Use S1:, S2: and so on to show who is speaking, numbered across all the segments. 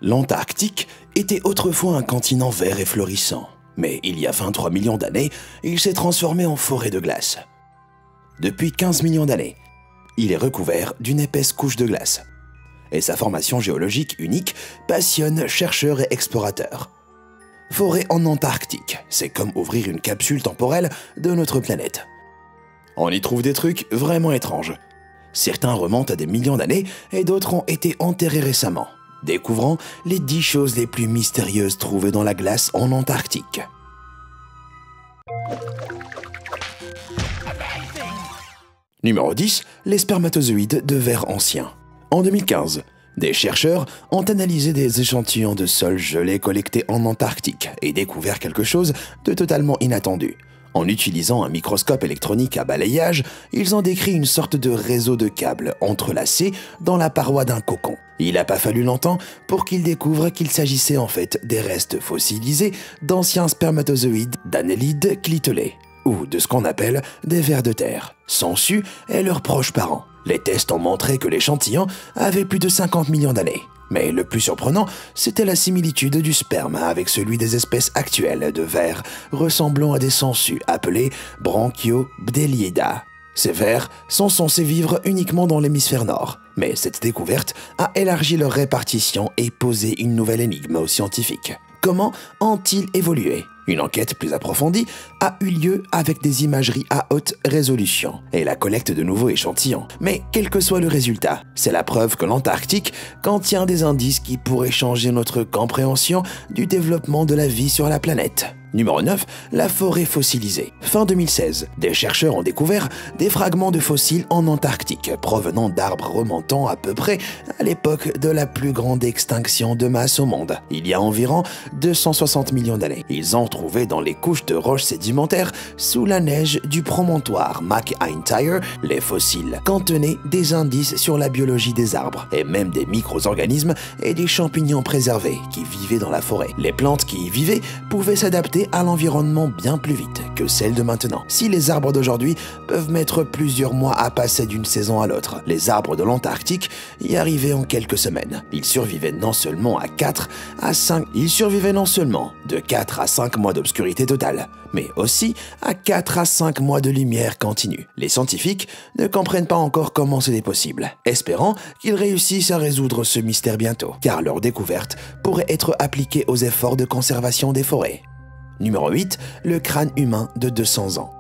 S1: L'Antarctique était autrefois un continent vert et florissant, mais il y a 23 millions d'années, il s'est transformé en forêt de glace. Depuis 15 millions d'années, il est recouvert d'une épaisse couche de glace. Et sa formation géologique unique passionne chercheurs et explorateurs. Forêt en Antarctique, c'est comme ouvrir une capsule temporelle de notre planète. On y trouve des trucs vraiment étranges. Certains remontent à des millions d'années et d'autres ont été enterrés récemment, découvrant les 10 choses les plus mystérieuses trouvées dans la glace en Antarctique. Numéro 10, les spermatozoïdes de vers anciens. En 2015, des chercheurs ont analysé des échantillons de sol gelé collectés en Antarctique et découvert quelque chose de totalement inattendu. En utilisant un microscope électronique à balayage, ils ont décrit une sorte de réseau de câbles entrelacés dans la paroi d'un cocon. Il n'a pas fallu longtemps pour qu'ils découvrent qu'il s'agissait en fait des restes fossilisés d'anciens spermatozoïdes d'Annelide clitellés, ou de ce qu'on appelle des vers de terre, sangsues et leurs proches parents. Les tests ont montré que l'échantillon avait plus de 50 millions d'années. Mais le plus surprenant, c'était la similitude du sperme avec celui des espèces actuelles de vers ressemblant à des sangsues appelées Branchiobdelida. Ces vers sont censés vivre uniquement dans l'hémisphère nord, mais cette découverte a élargi leur répartition et posé une nouvelle énigme aux scientifiques. Comment ont-ils évolué ? Une enquête plus approfondie a eu lieu avec des imageries à haute résolution et la collecte de nouveaux échantillons. Mais quel que soit le résultat, c'est la preuve que l'Antarctique contient des indices qui pourraient changer notre compréhension du développement de la vie sur la planète. Numéro 9, la forêt fossilisée. Fin 2016, des chercheurs ont découvert des fragments de fossiles en Antarctique provenant d'arbres remontant à peu près à l'époque de la plus grande extinction de masse au monde, il y a environ 260 millions d'années. Ils ont trouvé dans les couches de roches sédimentaires sous la neige du promontoire McIntyre. Les fossiles contenaient des indices sur la biologie des arbres et même des micro-organismes et des champignons préservés qui vivaient dans la forêt. Les plantes qui y vivaient pouvaient s'adapter à l'environnement bien plus vite que celles de maintenant. Si les arbres d'aujourd'hui peuvent mettre plusieurs mois à passer d'une saison à l'autre, les arbres de l'Antarctique y arrivaient en quelques semaines. Ils survivaient non seulement de 4 à 5 mois d'obscurité totale, mais aussi à 4 à 5 mois de lumière continue. Les scientifiques ne comprennent pas encore comment c'est possible, espérant qu'ils réussissent à résoudre ce mystère bientôt, car leur découverte pourrait être appliquée aux efforts de conservation des forêts. Numéro 8, le crâne humain de 200 ans.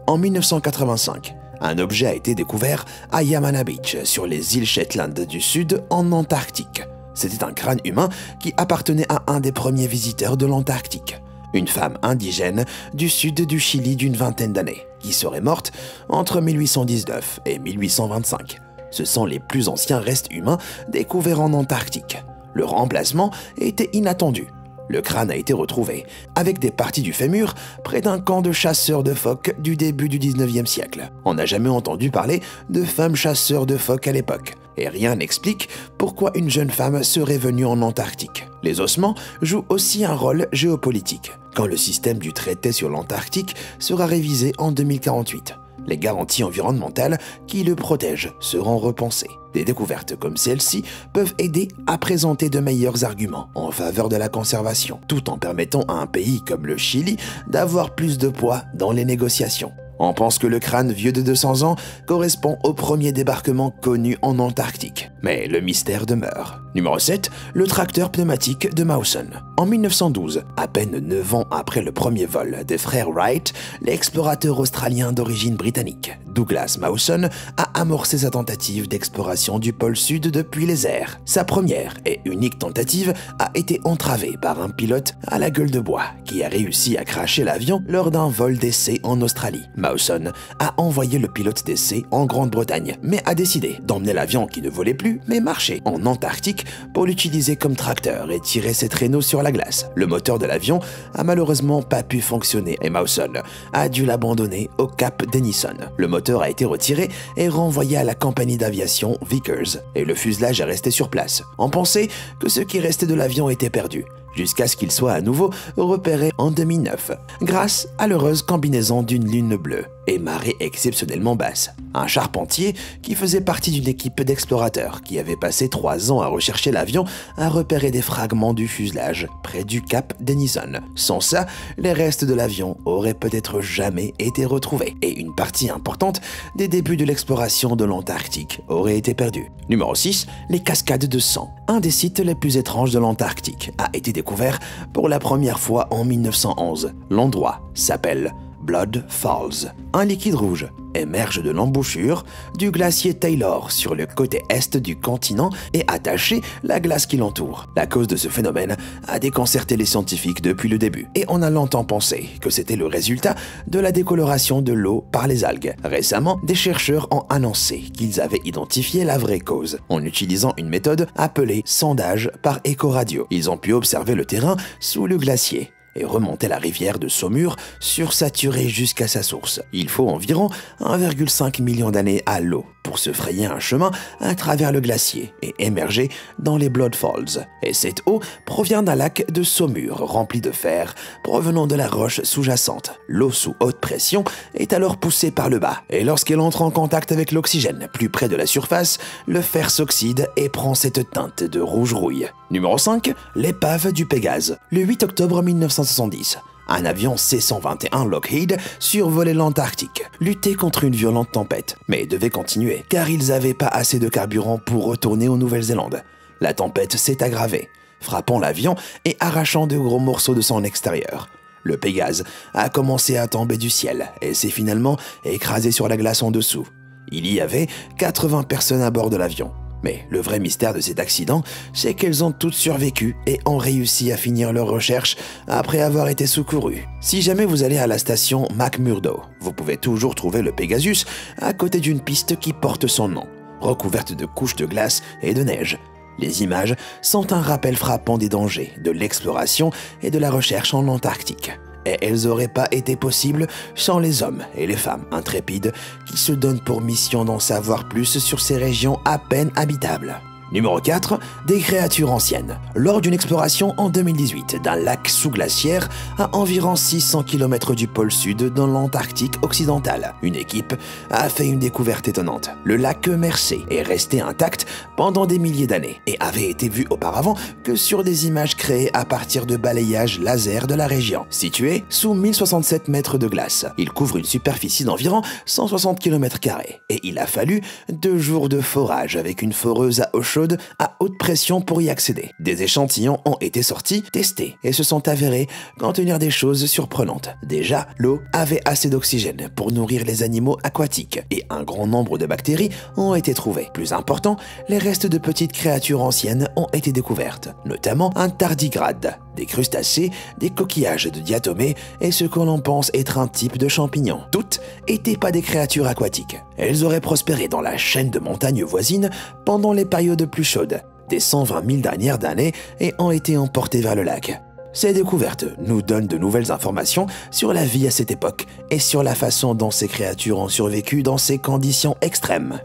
S1: En 1985, un objet a été découvert à Yamana Beach, sur les îles Shetland du Sud, en Antarctique. C'était un crâne humain qui appartenait à un des premiers visiteurs de l'Antarctique, une femme indigène du sud du Chili d'une vingtaine d'années, qui serait morte entre 1819 et 1825. Ce sont les plus anciens restes humains découverts en Antarctique. Leur emplacement était inattendu. Le crâne a été retrouvé, avec des parties du fémur, près d'un camp de chasseurs de phoques du début du 19e siècle. On n'a jamais entendu parler de femmes chasseurs de phoques à l'époque, et rien n'explique pourquoi une jeune femme serait venue en Antarctique. Les ossements jouent aussi un rôle géopolitique, quand le système du traité sur l'Antarctique sera révisé en 2048. Les garanties environnementales qui le protègent seront repensées. Des découvertes comme celle-ci peuvent aider à présenter de meilleurs arguments en faveur de la conservation, tout en permettant à un pays comme le Chili d'avoir plus de poids dans les négociations. On pense que le crâne vieux de 200 ans correspond au premier débarquement connu en Antarctique. Mais le mystère demeure. Numéro 7, le tracteur pneumatique de Mawson. En 1912, à peine 9 ans après le premier vol des frères Wright, l'explorateur australien d'origine britannique, Douglas Mawson, a amorcé sa tentative d'exploration du pôle Sud depuis les airs. Sa première et unique tentative a été entravée par un pilote à la gueule de bois qui a réussi à cracher l'avion lors d'un vol d'essai en Australie. Mawson a envoyé le pilote d'essai en Grande-Bretagne, mais a décidé d'emmener l'avion qui ne volait plus, mais marchait, en Antarctique pour l'utiliser comme tracteur et tirer ses traîneaux sur la glace. Le moteur de l'avion a malheureusement pas pu fonctionner et Mawson a dû l'abandonner au cap Denison. Le moteur a été retiré et renvoyé à la compagnie d'aviation Vickers et le fuselage est resté sur place. On pensait que ce qui restait de l'avion était perdu, jusqu'à ce qu'il soit à nouveau repéré en 2009, grâce à l'heureuse combinaison d'une lune bleue. et marée exceptionnellement basse. Un charpentier qui faisait partie d'une équipe d'explorateurs qui avait passé 3 ans à rechercher l'avion a repéré des fragments du fuselage près du cap Denison. Sans ça, les restes de l'avion auraient peut-être jamais été retrouvés et une partie importante des débuts de l'exploration de l'Antarctique aurait été perdue. Numéro 6, les cascades de sang. Un des sites les plus étranges de l'Antarctique a été découvert pour la première fois en 1911. L'endroit s'appelle Blood Falls. Un liquide rouge émerge de l'embouchure du glacier Taylor sur le côté est du continent et attaché la glace qui l'entoure. La cause de ce phénomène a déconcerté les scientifiques depuis le début et on a longtemps pensé que c'était le résultat de la décoloration de l'eau par les algues. Récemment, des chercheurs ont annoncé qu'ils avaient identifié la vraie cause en utilisant une méthode appelée sondage par échoradio. Ils ont pu observer le terrain sous le glacier et remonter la rivière de Saumur sursaturée jusqu'à sa source. Il faut environ 1,5 million d'années à l'eau pour se frayer un chemin à travers le glacier et émerger dans les Blood Falls. Et cette eau provient d'un lac de Saumur rempli de fer provenant de la roche sous-jacente. L'eau sous haute pression est alors poussée par le bas et lorsqu'elle entre en contact avec l'oxygène plus près de la surface, le fer s'oxyde et prend cette teinte de rouge-rouille. Numéro 5, l'épave du Pégase. Le 8 octobre 1970, un avion C-121 Lockheed survolait l'Antarctique, luttait contre une violente tempête, mais devait continuer car ils n'avaient pas assez de carburant pour retourner aux Nouvelle-Zélande. La tempête s'est aggravée, frappant l'avion et arrachant de gros morceaux de son extérieur. Le Pégase a commencé à tomber du ciel et s'est finalement écrasé sur la glace en dessous. Il y avait 80 personnes à bord de l'avion. Mais le vrai mystère de cet accident, c'est qu'elles ont toutes survécu et ont réussi à finir leur recherche après avoir été secourues. Si jamais vous allez à la station McMurdo, vous pouvez toujours trouver le Pegasus à côté d'une piste qui porte son nom, recouverte de couches de glace et de neige. Les images sont un rappel frappant des dangers de l'exploration et de la recherche en Antarctique. Et elles n'auraient pas été possibles sans les hommes et les femmes intrépides qui se donnent pour mission d'en savoir plus sur ces régions à peine habitables. Numéro 4, des créatures anciennes. Lors d'une exploration en 2018 d'un lac sous-glaciaire à environ 600 km du pôle sud dans l'Antarctique occidental, une équipe a fait une découverte étonnante. Le lac Mersey est resté intact pendant des milliers d'années et avait été vu auparavant que sur des images créées à partir de balayages laser de la région. Situé sous 1067 mètres de glace, il couvre une superficie d'environ 160 km² et il a fallu 2 jours de forage avec une foreuse à eau chaude à haute pression pour y accéder. Des échantillons ont été sortis, testés et se sont avérés contenir des choses surprenantes. Déjà, l'eau avait assez d'oxygène pour nourrir les animaux aquatiques et un grand nombre de bactéries ont été trouvées. Plus important, les restes de petites créatures anciennes ont été découvertes, notamment un tardigrade, des crustacés, des coquillages de diatomées et ce que l'on pense être un type de champignon. Toutes n'étaient pas des créatures aquatiques. Elles auraient prospéré dans la chaîne de montagnes voisines pendant les périodes plus chaudes, des 120 000 dernières années, et ont été emportées vers le lac. Ces découvertes nous donnent de nouvelles informations sur la vie à cette époque et sur la façon dont ces créatures ont survécu dans ces conditions extrêmes.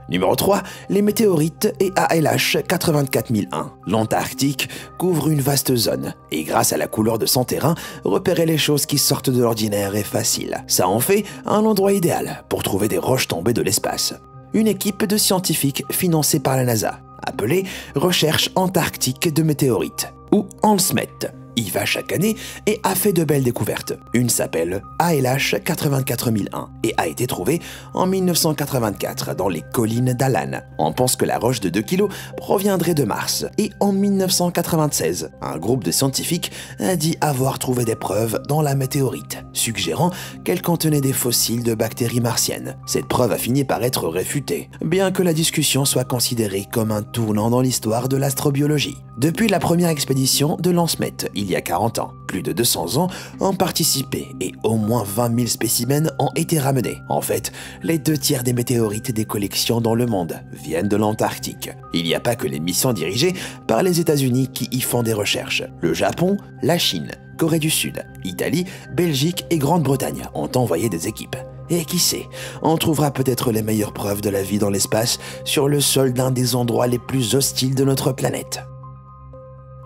S1: Numéro 3, les météorites et ALH 84001. L'Antarctique couvre une vaste zone et grâce à la couleur de son terrain, repérer les choses qui sortent de l'ordinaire est facile. Ça en fait un endroit idéal pour trouver des roches tombées de l'espace. Une équipe de scientifiques financée par la NASA, appelée Recherche Antarctique de météorites, ou ANSMET, y va chaque année et a fait de belles découvertes. Une s'appelle ALH 84001 et a été trouvée en 1984 dans les collines d'Alan. On pense que la roche de 2 kg proviendrait de Mars. Et en 1996, un groupe de scientifiques a dit avoir trouvé des preuves dans la météorite, suggérant qu'elle contenait des fossiles de bactéries martiennes. Cette preuve a fini par être réfutée, bien que la discussion soit considérée comme un tournant dans l'histoire de l'astrobiologie. Depuis la première expédition de l'ANSMET, il y a 40 ans, plus de 200 ans ont participé et au moins 20 000 spécimens ont été ramenés. En fait, les 2/3 des météorites des collections dans le monde viennent de l'Antarctique. Il n'y a pas que les missions dirigées par les États-Unis qui y font des recherches. Le Japon, la Chine, Corée du Sud, Italie, Belgique et Grande-Bretagne ont envoyé des équipes. Et qui sait, on trouvera peut-être les meilleures preuves de la vie dans l'espace sur le sol d'un des endroits les plus hostiles de notre planète.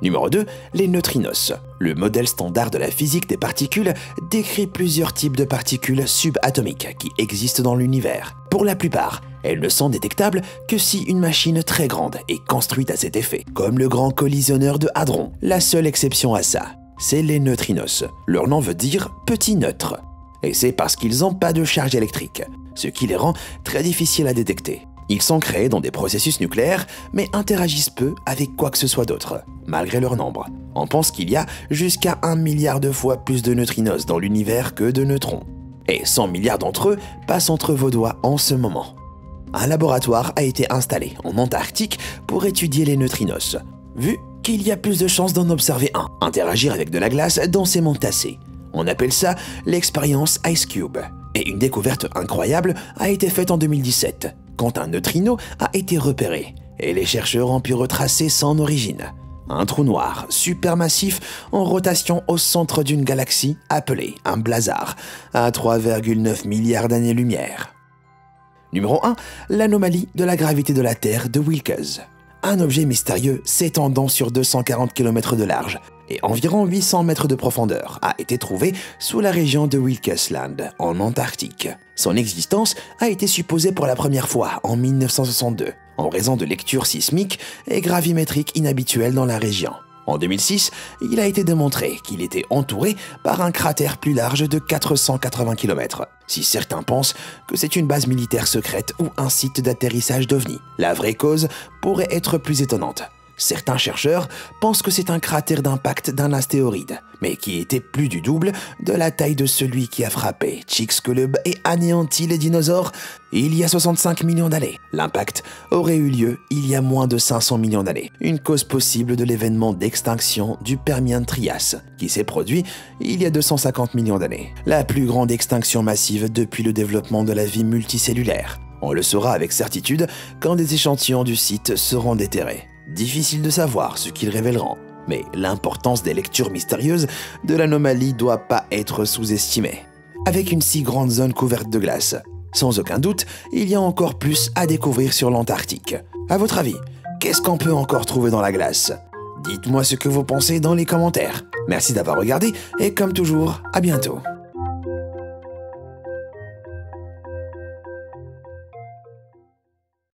S1: Numéro 2, les neutrinos. Le modèle standard de la physique des particules décrit plusieurs types de particules subatomiques qui existent dans l'univers. Pour la plupart, elles ne sont détectables que si une machine très grande est construite à cet effet, comme le grand collisionneur de Hadron. La seule exception à ça, c'est les neutrinos. Leur nom veut dire « petits neutres ». Et c'est parce qu'ils n'ont pas de charge électrique, ce qui les rend très difficiles à détecter. Ils sont créés dans des processus nucléaires, mais interagissent peu avec quoi que ce soit d'autre, malgré leur nombre. On pense qu'il y a jusqu'à 1 milliard de fois plus de neutrinos dans l'univers que de neutrons. Et 100 milliards d'entre eux passent entre vos doigts en ce moment. Un laboratoire a été installé en Antarctique pour étudier les neutrinos, vu qu'il y a plus de chances d'en observer un, interagir avec de la glace densément tassée. On appelle ça l'expérience Ice Cube. Et une découverte incroyable a été faite en 2017, quand un neutrino a été repéré, et les chercheurs ont pu retracer son origine. Un trou noir supermassif en rotation au centre d'une galaxie appelée un blazar, à 3,9 milliards d'années-lumière. Numéro 1, l'anomalie de la gravité de la Terre de Wilkes. Un objet mystérieux s'étendant sur 240 km de large et environ 800 mètres de profondeur a été trouvé sous la région de Wilkes Land, en Antarctique. Son existence a été supposée pour la première fois en 1962, en raison de lectures sismiques et gravimétriques inhabituelles dans la région. En 2006, il a été démontré qu'il était entouré par un cratère plus large de 480 km. Si certains pensent que c'est une base militaire secrète ou un site d'atterrissage d'OVNI, la vraie cause pourrait être plus étonnante. Certains chercheurs pensent que c'est un cratère d'impact d'un astéroïde, mais qui était plus du double de la taille de celui qui a frappé Chicxulub et anéanti les dinosaures il y a 65 millions d'années. L'impact aurait eu lieu il y a moins de 500 millions d'années, une cause possible de l'événement d'extinction du Permien-Trias, qui s'est produit il y a 250 millions d'années. La plus grande extinction massive depuis le développement de la vie multicellulaire. On le saura avec certitude quand des échantillons du site seront déterrés. Difficile de savoir ce qu'ils révéleront, mais l'importance des lectures mystérieuses de l'anomalie doit pas être sous-estimée. Avec une si grande zone couverte de glace, sans aucun doute, il y a encore plus à découvrir sur l'Antarctique. À votre avis, qu'est-ce qu'on peut encore trouver dans la glace? Dites-moi ce que vous pensez dans les commentaires. Merci d'avoir regardé et comme toujours, à bientôt.